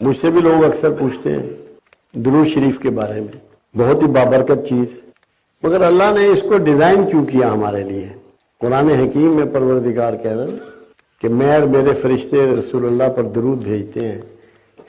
مجھ سے بھی لوگ اکثر پوچھتے ہیں درود شریف کے بارے میں، بہت ہی بابرکت چیز، مگر اللہ نے اس کو ڈیزائن کیوں کیا ہمارے لیے؟ قرآن حکیم میں پروردگار کہہ رہا ہے کہ میں اور میرے فرشتے رسول اللہ پر درود بھیجتے ہیں،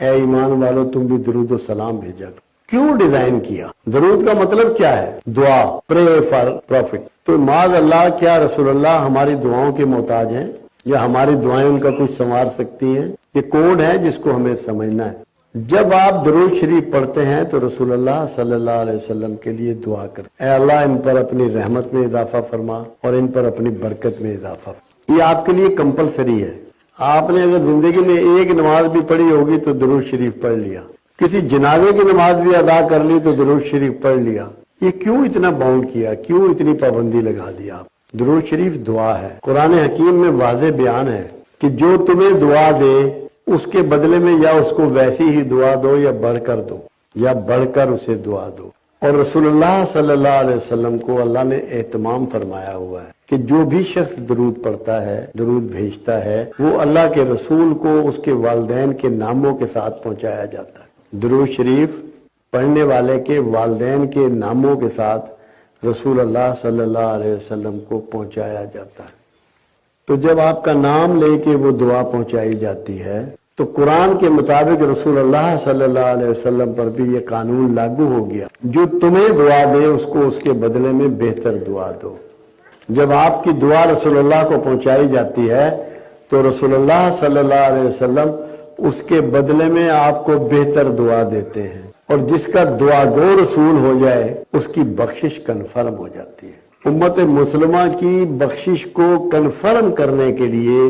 اے ایمان والو تم بھی درود و سلام بھیجا کرو۔ کیوں ڈیزائن کیا؟ درود کا مطلب کیا ہے؟ دعا، پرے فار پروفٹ۔ تو معاذ اللہ کیا رسول اللہ ہماری دعاؤں کے محتاج ہیں یا ہماری دعائیں ان کا کچھ سنوار سکتی ہیں؟ یہ کوڈ ہے جس کو ہمیں سمجھنا ہے۔ جب آپ درود شریف پڑھتے ہیں تو رسول اللہ صلی اللہ علیہ وسلم کے لیے دعا کرتے، اے اللہ ان پر اپنی رحمت میں اضافہ فرما اور ان پر اپنی برکت میں اضافہ فرما۔ یہ آپ کے لیے کمپلسری ہے۔ آپ نے اگر زندگی میں ایک نماز بھی پڑھی ہوگی تو درود شریف پڑھ لیا، کسی جنازے کی نماز بھی ادا کر لی تو درود شریف پڑھ لیا۔ یہ کیوں اتنا باؤنڈ کیا؟ کیوں اتنی پابندی لگا دی آپ؟ درود شریف دعا ہے۔ قرآن حکیم میں واضح بیان ہے کہ جو تمہیں دعا دے اس کے بدلے میں یا اس کو ویسی ہی دعا دو یا بڑھ کر دو، یا بڑھ کر اسے دعا دو۔ اور رسول اللہ صلی اللہ علیہ وسلم کو اللہ نے اہتمام فرمایا ہوا ہے کہ جو بھی شخص درود پڑھتا ہے، درود بھیجتا ہے، وہ اللہ کے رسول کو اس کے والدین کے ناموں کے ساتھ پہنچایا جاتا ہے۔ درود شریف پڑھنے والے کے والدین کے ناموں کے ساتھ رسول اللہ صلی اللہ علیہ وسلم کو پہنچایا جاتا ہے۔ تو جب آپ کا نام لے کے وہ دعا پہنچائی جاتی ہے تو قرآن کے مطابق رسول اللہ صلی اللہ علیہ وسلم پر بھی یہ قانون لاگو ہو گیا، جو تمہیں دعا دے اس کو اس کے بدلے میں بہتر دعا دو۔ جب آپ کی دعا رسول اللہ کو پہنچائی جاتی ہے تو رسول اللہ صلی اللہ علیہ وسلم اس کے بدلے میں آپ کو بہتر دعا دیتے ہیں، اور جس کا دعا گو رسول ہو جائے اس کی بخشش کنفرم ہو جاتی ہے۔ امت مسلمہ کی بخشش کو کنفرم کرنے کے لیے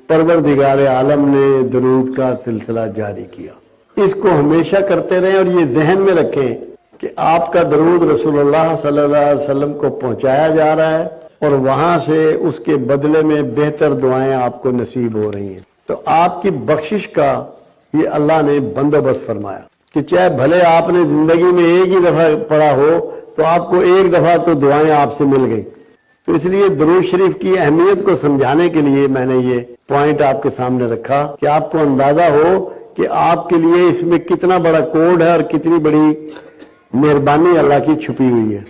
پروردگار عالم نے درود کا سلسلہ جاری کیا۔ اس کو ہمیشہ کرتے رہیں اور یہ ذہن میں رکھیں کہ آپ کا درود رسول اللہ صلی اللہ علیہ وسلم کو پہنچایا جا رہا ہے اور وہاں سے اس کے بدلے میں بہتر دعائیں آپ کو نصیب ہو رہی ہیں۔ تو آپ کی بخشش کا یہ اللہ نے بندوبست فرمایا کہ چاہے بھلے آپ نے زندگی میں ایک ہی دفعہ پڑھا ہو تو آپ کو ایک دفعہ تو دعائیں آپ سے مل گئی۔ تو اس لیے درود شریف کی اہمیت کو سمجھانے کے لیے میں نے یہ پوائنٹ آپ کے سامنے رکھا کہ آپ کو اندازہ ہو کہ آپ کے لیے اس میں کتنا بڑا کوڈ ہے اور کتنی بڑی مہربانی اللہ کی چھپی ہوئی ہے۔